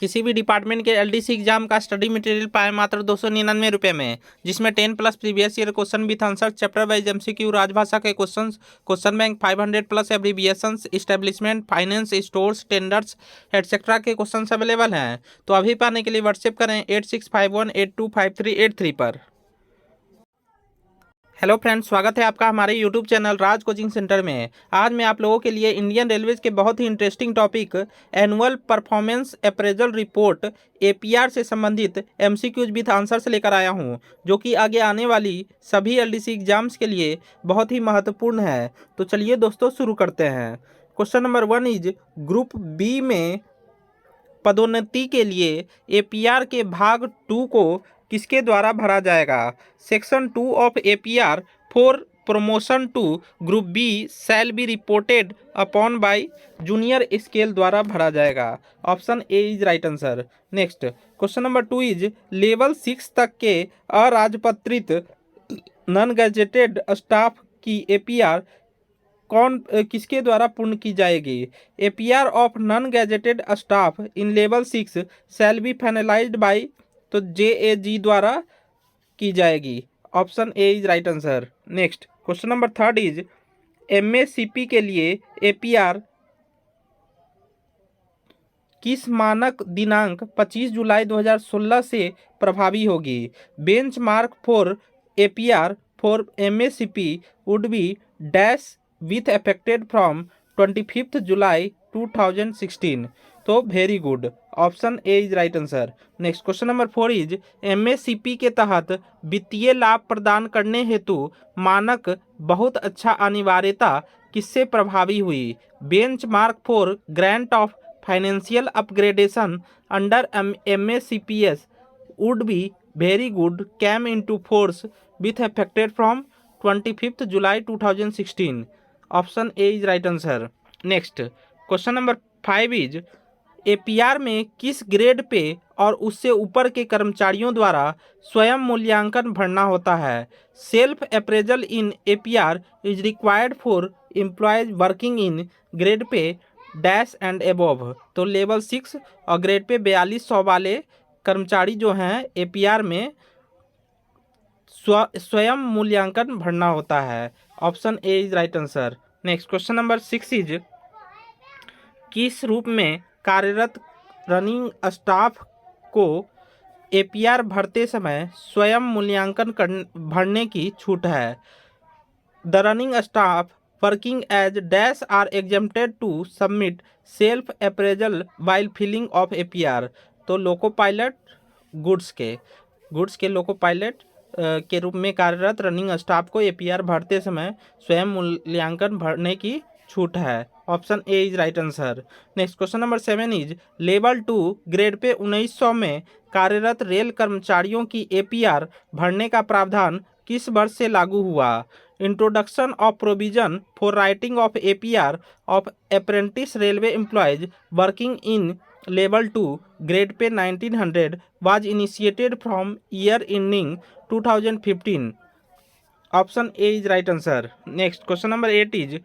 किसी भी डिपार्टमेंट के एलडीसी एग्जाम का स्टडी मटेरियल पाए मात्र 299 में, जिसमें 10 plus previous year question with answer, chapter wise MCQ, राजभाषा के question, question bank, 500 plus abbreviations, establishment, finance, stores, tenders etcetera के क्वेश्चन अवेलेबल हैं। तो अभी पाने के लिए व्हाट्सएप करें 8651825383 पर। हेलो फ्रेंड्स, स्वागत है आपका हमारे यूट्यूब चैनल राज कोचिंग सेंटर में। आज मैं आप लोगों के लिए इंडियन रेलवेज के बहुत ही interesting topic annual performance appraisal report APR से संबंधित एमसीक्यूज विथ आंसर्स लेकर आया हूं, जो कि आगे आने वाली सभी एलडीसी एग्जाम्स के लिए बहुत ही महत्वपूर्ण है। तो चलिए दोस्तों शुरू करते हैं। Question number 1 is group B में पदोन्नति के लिए एपीआर के भाग 2 को किसके द्वारा भरा जाएगा? Section 2 of APR for promotion to group B shall be reported upon by junior scale द्वारा भरा जाएगा। Option A is right answer. Next question number 2 is level 6 तक के अराजपत्रित नॉन गैजेटेड स्टाफ की एपीआर किसके द्वारा पूर्ण की जाएगी? APR of non gazetted staff in level 6 shall be finalised by तो जेएजी द्वारा की जाएगी। Option A is right answer. Next question number 3 is MACP के लिए एपीआर किस मानक दिनांक 25 जुलाई 2016 से प्रभावी होगी? Benchmark for APR for MACP would be dash with affected from 25 July 2016। तो very good, option A is right answer. Next question number 4 is MACP के तहत वित्तीय लाभ प्रदान करने हेतु मानक बहुत अच्छा अनिवार्यता किससे प्रभावी हुई? Benchmark for grant of financial upgradation under MACPS would be very good came into force with affected from 25 July 2016। Option A is right answer. Next question number 5 is APR में किस ग्रेड पे और उससे ऊपर के कर्मचारियों द्वारा स्वयं मूल्यांकन भरना होता है? Self appraisal in APR is required for employees working in grade pay dash and above. तो लेवल 6 और ग्रेड पे 4200 वाले कर्मचारी जो हैं एपीआर में स्वयं मूल्यांकन भरना होता है। Option A is right answer. Next question number 6 is किस रूप में कार्यरत रनिंग स्टाफ को एपीआर भरते समय स्वयं मूल्यांकन भरने की छूट है? The running staff working as dash are exempted to submit self appraisal while filling of APR. तो लोको पायलट गुड्स के लोको पायलट के रूप में कार्यरत रनिंग स्टाफ को एपीआर भरते समय स्वयं मूल्यांकन भरने की छूट है। Option A is right answer. Next question number 7 is level 2 grade pay 1900 में कार्यरत रेल कर्मचारियों की एपीआर भरने का प्रावधान किस वर्ष से लागू हुआ? Introduction of provision for writing of APR of apprentice railway employees working in level 2 grade pay 1900 was initiated from year ending 2015। Option A is right answer. Next question number 8 is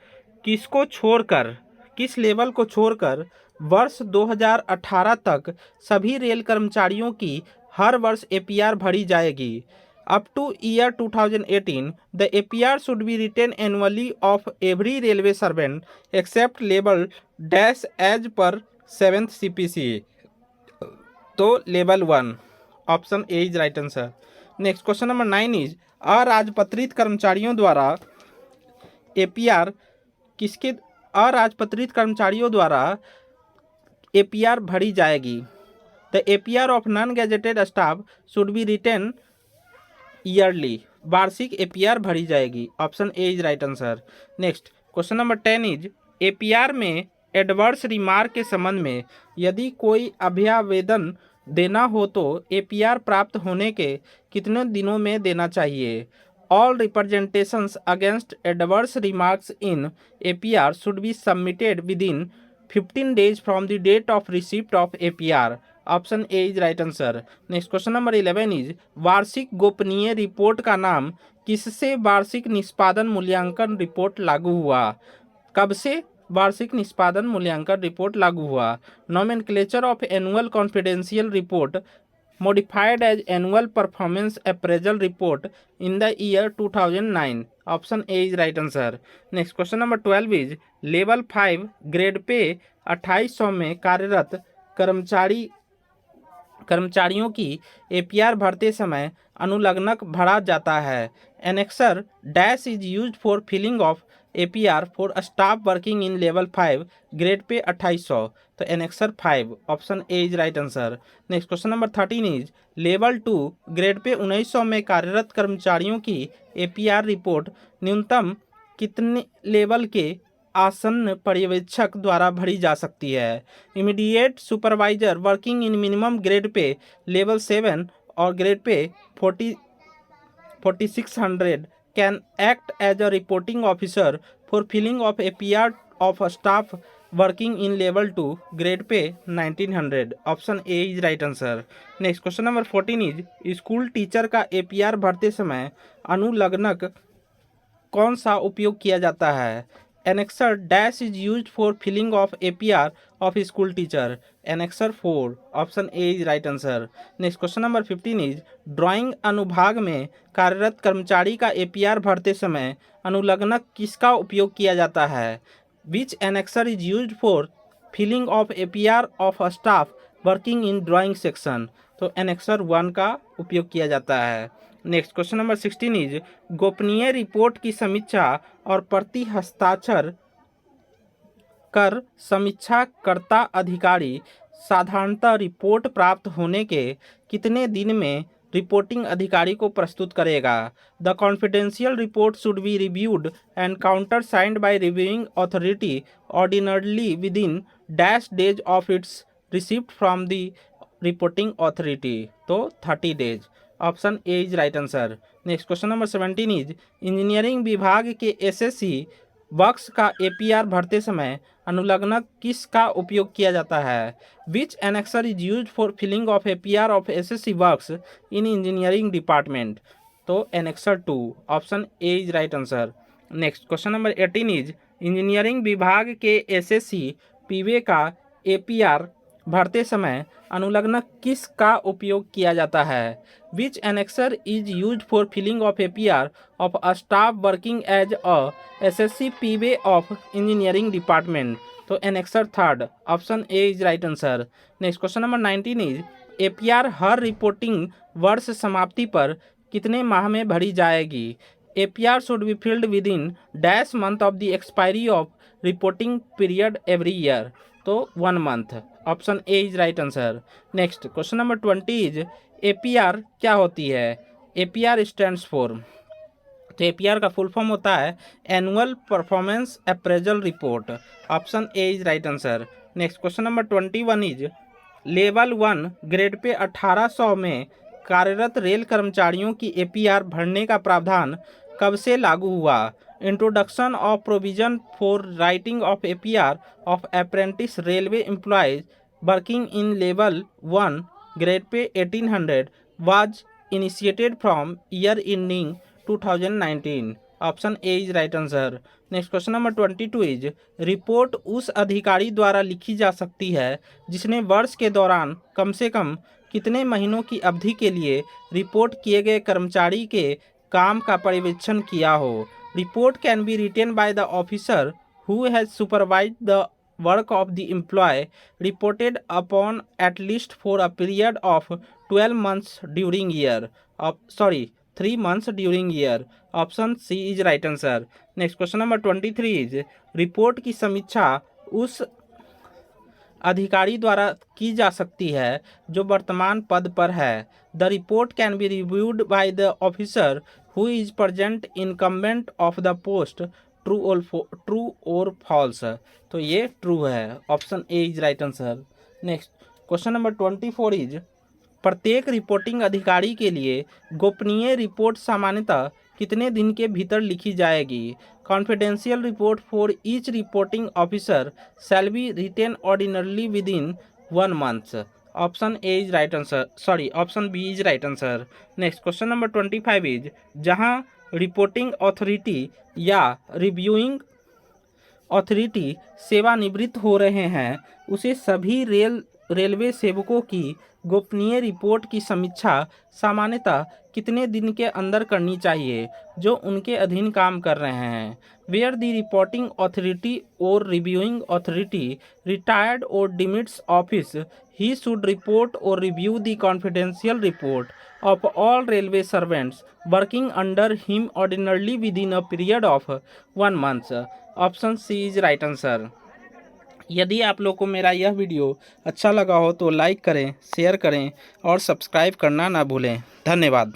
किस level को छोड़कर वर्ष 2018 तक सभी rail कर्मचारियों की हर वर्ष APR भरी जाएगी? Up to year 2018 the APR should be written annually of every railway servant except level dash as per 7th CPC. तो level 1। Option A is right answer. Next question number 9 is अराजपत्रित कर्मचारियों द्वारा APR APR भरी जाएगी? The APR of non gazetted staff should be written yearly. वार्षिक APR भरी जाएगी। Option A is right answer. Next question number 10 is APR में adverse remark के संबंध में यदि कोई अभ्यावेदन देना हो तो एपीआर प्राप्त होने के कितने दिनों में देना चाहिए? All representations against adverse remarks in APR should be submitted within 15 days from the date of receipt of APR. Option A is right answer. Next question number 11 is वार्षिक गोपनीय रिपोर्ट का नाम किससे वार्षिक निष्पादन मूल्यांकन रिपोर्ट लागू हुआ? कब से? वार्षिक निष्पादन मूल्यांकन रिपोर्ट लागू हुआ? Nomenclature of annual confidential report modified as annual performance appraisal report in the year 2009. Option A is right answer. Next question number 12 is level 5 grade पे 2800 में कार्यरत कर्मचारियों की एपीआर भरते समय अनुलग्नक भरा जाता है। Annexure dash is used for filling of APR for staff working in level 5 grade pay 2800, तो annexure 5 option A is right answer. Next question number 13 is level 2 grade pay 1900 में कार्यरत कर्मचारियों की एपीआर रिपोर्ट न्यूनतम कितने लेवल के आसन्न पर्यवेक्षक द्वारा भरी जा सकती है? Immediate supervisor working in minimum grade pay level 7 और grade pay 4600 can act as a reporting officer for filling of APR of staff working in level 2 grade pay 1900। Option A is right answer. Next question number 14 is school teacher का APR भरते समय अनुलग्नक कौन सा उपयोग किया जाता है? Annexure dash is used for filling of APR of school teacher, annexure 4 option A is right answer. Next question number 15 is drawing अनुभाग में कार्यरत कर्मचारी का एपीआर भरते समय अनुलग्नक किसका उपयोग किया जाता है? Which annexure is used for filling of APR of staff working in drawing section, तो एनेक्सर 1 का उपयोग किया जाता है। नेक्स्ट क्वेश्चन नंबर 16 इज गोपनीय रिपोर्ट की समीक्षा और प्रति हस्ताक्षर कर समीक्षाकर्ता अधिकारी साधारणतः रिपोर्ट प्राप्त होने के कितने दिन में रिपोर्टिंग अधिकारी को प्रस्तुत करेगा? The confidential report should be reviewed and counter signed by reviewing authority ordinarily within dash days of its receipt from the reporting authority, तो 30 days. Option A is right answer. Next question number 17 is engineering विभाग के SSC box का APR भरते समय अनुलग्नक किस का उपयोग किया जाता है? Which annexure is used for filling of APR of SSC box in engineering department, तो annexure 2 option A is right answer. Next question number 18 is engineering विभाग के एसएससी पीवे का एपीआर भरते समय अनुलग्नक किस का उपयोग किया जाता है? Which annexure is used for filling of APR of a staff working as a SSC P way of engineering department, तो annexure 3 option A is right answer. Next question number 19 is APR हर रिपोर्टिंग वर्ष समाप्ति पर कितने माह में भरी जाएगी? APR should be filled within dash month of the expiry of reporting period every year, तो 1 month. Option A is right answer. Next question number 20 is APR क्या होती है? एपीआर स्टैंड्स फॉर, तो एपीआर का full form होता है annual performance appraisal report. Option A is right answer. Next question number 21 is level 1 grade pay 1800 में कार्यरत rail कर्मचारियों की एपीआर भरने का प्रावधान कब से लागू हुआ? Introduction of provision for writing of APR of apprentice railway employees working in level 1 grade pay 1800 was initiated from year ending 2019। Option A is right answer. Next question number 22 is report उस अधिकारी द्वारा लिखी जा सकती है जिसने वर्ष के दौरान कम से कम कितने महीनों की अवधि के लिए रिपोर्ट किए गए कर्मचारी के काम का पर्यवेक्षण किया हो? Report can be written by the officer who has supervised the work of the employee reported upon at least for a period of 12 months during year. 3 months during year. Option C is right answer. Next question number 23 is report की समीक्षा उस अधिकारी द्वारा की जा सकती है जो वर्तमान पद पर है। The report can be reviewed by the officer who is present incumbent of the post, true और फॉल्स, तो ये ट्रू है। Option A is right answer. Next question number 24 is प्रत्येक रिपोर्टिंग अधिकारी के लिए गोपनीय रिपोर्ट सामान्यतः कितने दिन के भीतर लिखी जाएगी? Confidential report for each reporting officer shall be written ordinarily within 1 month. Option A is right answer, option B is right answer. Next question number 25 is जहां रिपोर्टिंग अथॉरिटी या रिव्यूइंग अथॉरिटी सेवानिवृत्त हो रहे हैं, उसे सभी railway सेवकों की गोपनीय रिपोर्ट की समीक्षा सामान्यतः कितने दिन के अंदर करनी चाहिए जो उनके अधीन काम कर रहे हैं। वेयर द रिपोर्टिंग अथॉरिटी और रिव्यूइंग अथॉरिटी रिटायर्ड और डिमिट्स office, he should report or review the confidential report of all railway servants working under him ordinarily within a period of 1 month. Option C is right answer. यदि आप लोग को मेरा यह video अच्छा लगा हो तो लाइक करें, शेयर करें और सब्सक्राइब करना ना भूलें। धन्यवाद।